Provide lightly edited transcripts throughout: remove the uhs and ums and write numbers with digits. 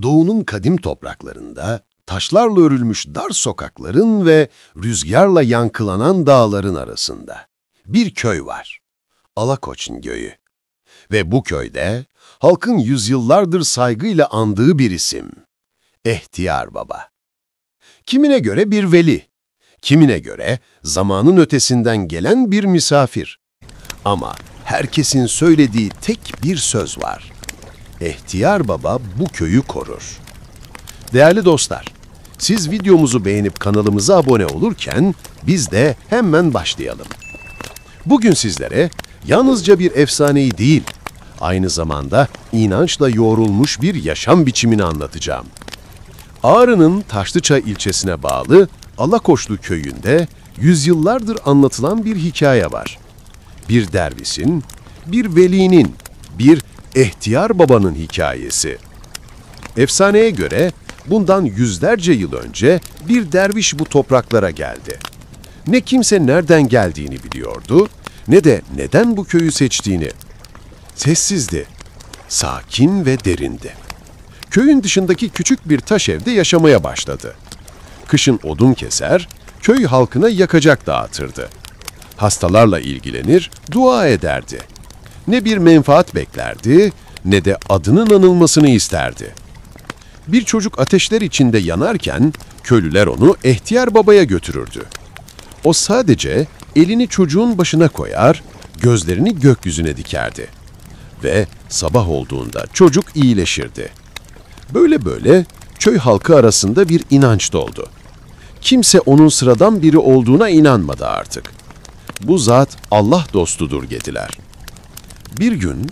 Doğu'nun kadim topraklarında, taşlarla örülmüş dar sokakların ve rüzgarla yankılanan dağların arasında bir köy var. Alakoç'un köyü. Ve bu köyde halkın yüzyıllardır saygıyla andığı bir isim. Ehtiyar Baba. Kimine göre bir veli, kimine göre zamanın ötesinden gelen bir misafir. Ama herkesin söylediği tek bir söz var. Ehtiyar Baba bu köyü korur. Değerli dostlar, siz videomuzu beğenip kanalımıza abone olurken biz de hemen başlayalım. Bugün sizlere yalnızca bir efsaneyi değil, aynı zamanda inançla yoğrulmuş bir yaşam biçimini anlatacağım. Ağrı'nın Taşlıçay ilçesine bağlı Alakoçlu köyünde yüzyıllardır anlatılan bir hikaye var. Bir dervişin, bir velinin, bir Ehtiyar Baba'nın hikayesi. Efsaneye göre bundan yüzlerce yıl önce bir derviş bu topraklara geldi. Ne kimse nereden geldiğini biliyordu, ne de neden bu köyü seçtiğini. Sessizdi, sakin ve derindi. Köyün dışındaki küçük bir taş evde yaşamaya başladı. Kışın odun keser, köy halkına yakacak dağıtırdı. Hastalarla ilgilenir, dua ederdi. Ne bir menfaat beklerdi, ne de adının anılmasını isterdi. Bir çocuk ateşler içinde yanarken, köylüler onu Ehtiyar Baba'ya götürürdü. O sadece elini çocuğun başına koyar, gözlerini gökyüzüne dikerdi. Ve sabah olduğunda çocuk iyileşirdi. Böyle böyle köy halkı arasında bir inanç doğdu. Kimse onun sıradan biri olduğuna inanmadı artık. Bu zat Allah dostudur dediler. Bir gün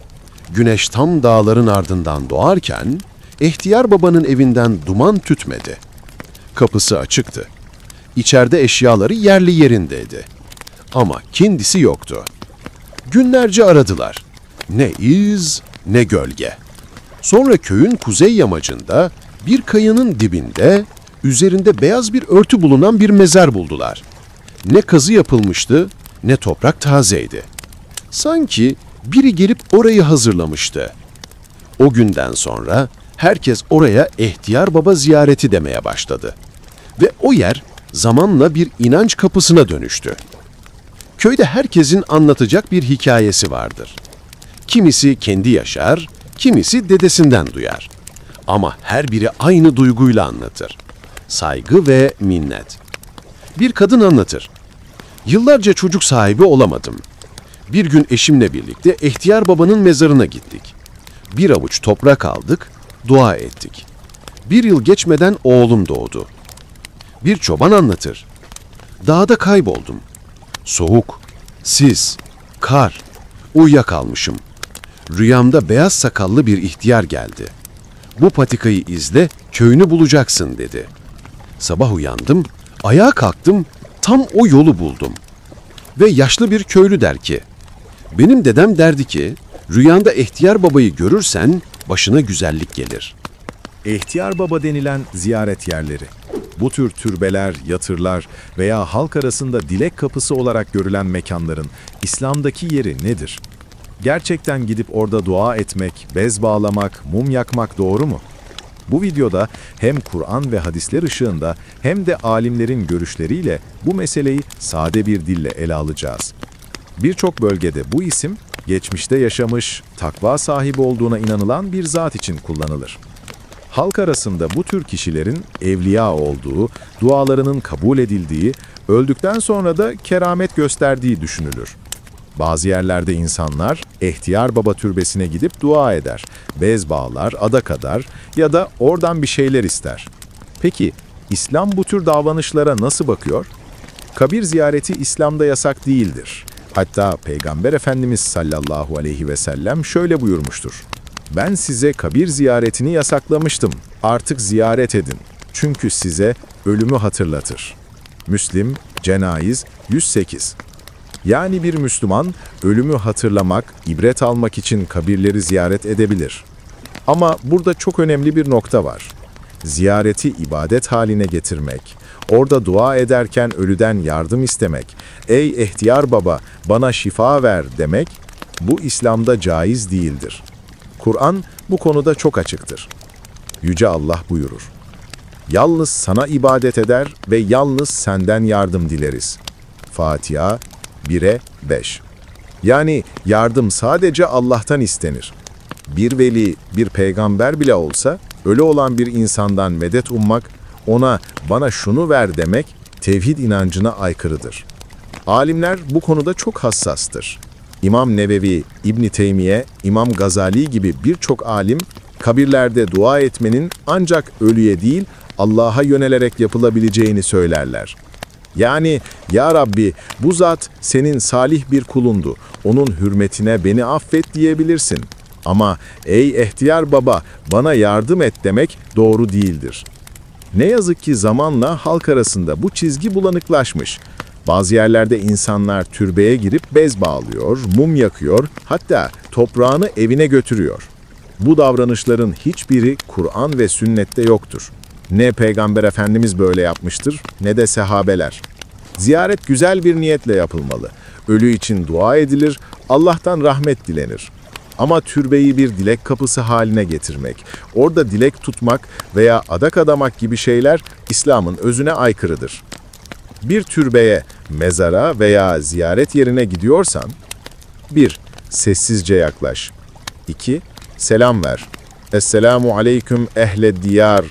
güneş tam dağların ardından doğarken Ehtiyar Baba'nın evinden duman tütmedi. Kapısı açıktı. İçeride eşyaları yerli yerindeydi. Ama kendisi yoktu. Günlerce aradılar. Ne iz, ne gölge. Sonra köyün kuzey yamacında bir kayanın dibinde üzerinde beyaz bir örtü bulunan bir mezar buldular. Ne kazı yapılmıştı, ne toprak tazeydi. Sanki biri gelip orayı hazırlamıştı. O günden sonra herkes oraya Ehtiyar Baba ziyareti demeye başladı. Ve o yer zamanla bir inanç kapısına dönüştü. Köyde herkesin anlatacak bir hikayesi vardır. Kimisi kendi yaşar, kimisi dedesinden duyar. Ama her biri aynı duyguyla anlatır. Saygı ve minnet. Bir kadın anlatır. Yıllarca çocuk sahibi olamadım. Bir gün eşimle birlikte Ehtiyar Baba'nın mezarına gittik. Bir avuç toprak aldık, dua ettik. Bir yıl geçmeden oğlum doğdu. Bir çoban anlatır. Dağda kayboldum. Soğuk, sis, kar, uyuyakalmışım. Rüyamda beyaz sakallı bir ihtiyar geldi. Bu patikayı izle, köyünü bulacaksın dedi. Sabah uyandım, ayağa kalktım, tam o yolu buldum. Ve yaşlı bir köylü der ki, benim dedem derdi ki, rüyanda Ehtiyar Baba'yı görürsen başına güzellik gelir. Ehtiyar Baba denilen ziyaret yerleri. Bu tür türbeler, yatırlar veya halk arasında dilek kapısı olarak görülen mekanların İslam'daki yeri nedir? Gerçekten gidip orada dua etmek, bez bağlamak, mum yakmak doğru mu? Bu videoda hem Kur'an ve hadisler ışığında hem de alimlerin görüşleriyle bu meseleyi sade bir dille ele alacağız. Birçok bölgede bu isim, geçmişte yaşamış, takva sahibi olduğuna inanılan bir zat için kullanılır. Halk arasında bu tür kişilerin evliya olduğu, dualarının kabul edildiği, öldükten sonra da keramet gösterdiği düşünülür. Bazı yerlerde insanlar Ehtiyar Baba türbesine gidip dua eder, bez bağlar, adak adar ya da oradan bir şeyler ister. Peki İslam bu tür davranışlara nasıl bakıyor? Kabir ziyareti İslam'da yasak değildir. Hatta Peygamber Efendimiz sallallahu aleyhi ve sellem şöyle buyurmuştur. Ben size kabir ziyaretini yasaklamıştım. Artık ziyaret edin. Çünkü size ölümü hatırlatır. Müslim, Cenayiz 108. Yani bir Müslüman ölümü hatırlamak, ibret almak için kabirleri ziyaret edebilir. Ama burada çok önemli bir nokta var. Ziyareti ibadet haline getirmek, orada dua ederken ölüden yardım istemek, ey Ehtiyar Baba bana şifa ver demek, bu İslam'da caiz değildir. Kur'an bu konuda çok açıktır. Yüce Allah buyurur: "Yalnız sana ibadet eder ve yalnız senden yardım dileriz." Fatiha 1'e 5. Yani yardım sadece Allah'tan istenir. Bir veli, bir peygamber bile olsa, ölü olan bir insandan medet ummak, ona "bana şunu ver" demek, tevhid inancına aykırıdır. Alimler bu konuda çok hassastır. İmam Nevevi, İbn Teymiye, İmam Gazali gibi birçok alim, kabirlerde dua etmenin ancak ölüye değil, Allah'a yönelerek yapılabileceğini söylerler. Yani, "Ya Rabbi, bu zat senin salih bir kulundu, onun hürmetine beni affet" diyebilirsin. Ama "Ey ihtiyar baba, bana yardım et" demek doğru değildir. Ne yazık ki zamanla halk arasında bu çizgi bulanıklaşmış. Bazı yerlerde insanlar türbeye girip bez bağlıyor, mum yakıyor, hatta toprağını evine götürüyor. Bu davranışların hiçbiri Kur'an ve sünnette yoktur. Ne Peygamber Efendimiz böyle yapmıştır, ne de sahabeler. Ziyaret güzel bir niyetle yapılmalı. Ölü için dua edilir, Allah'tan rahmet dilenir. Ama türbeyi bir dilek kapısı haline getirmek, orada dilek tutmak veya adak adamak gibi şeyler İslam'ın özüne aykırıdır. Bir türbeye, mezara veya ziyaret yerine gidiyorsan, 1. Sessizce yaklaş. 2. Selam ver. Esselamu aleyküm ehled diyar.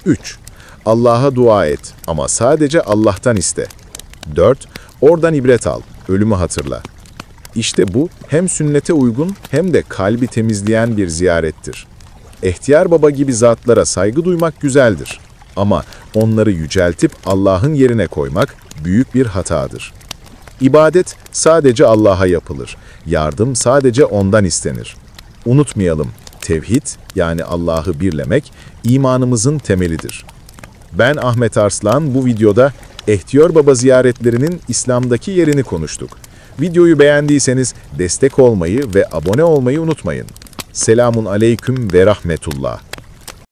3. Allah'a dua et ama sadece Allah'tan iste. 4. Oradan ibret al, ölümü hatırla. İşte bu hem sünnete uygun hem de kalbi temizleyen bir ziyarettir. İhtiyar baba gibi zatlara saygı duymak güzeldir. Ama onları yüceltip Allah'ın yerine koymak büyük bir hatadır. İbadet sadece Allah'a yapılır. Yardım sadece O'ndan istenir. Unutmayalım, tevhid yani Allah'ı birlemek imanımızın temelidir. Ben Ahmet Arslan, bu videoda ihtiyar baba ziyaretlerinin İslam'daki yerini konuştuk. Videoyu beğendiyseniz destek olmayı ve abone olmayı unutmayın. Selamun aleyküm ve rahmetullah.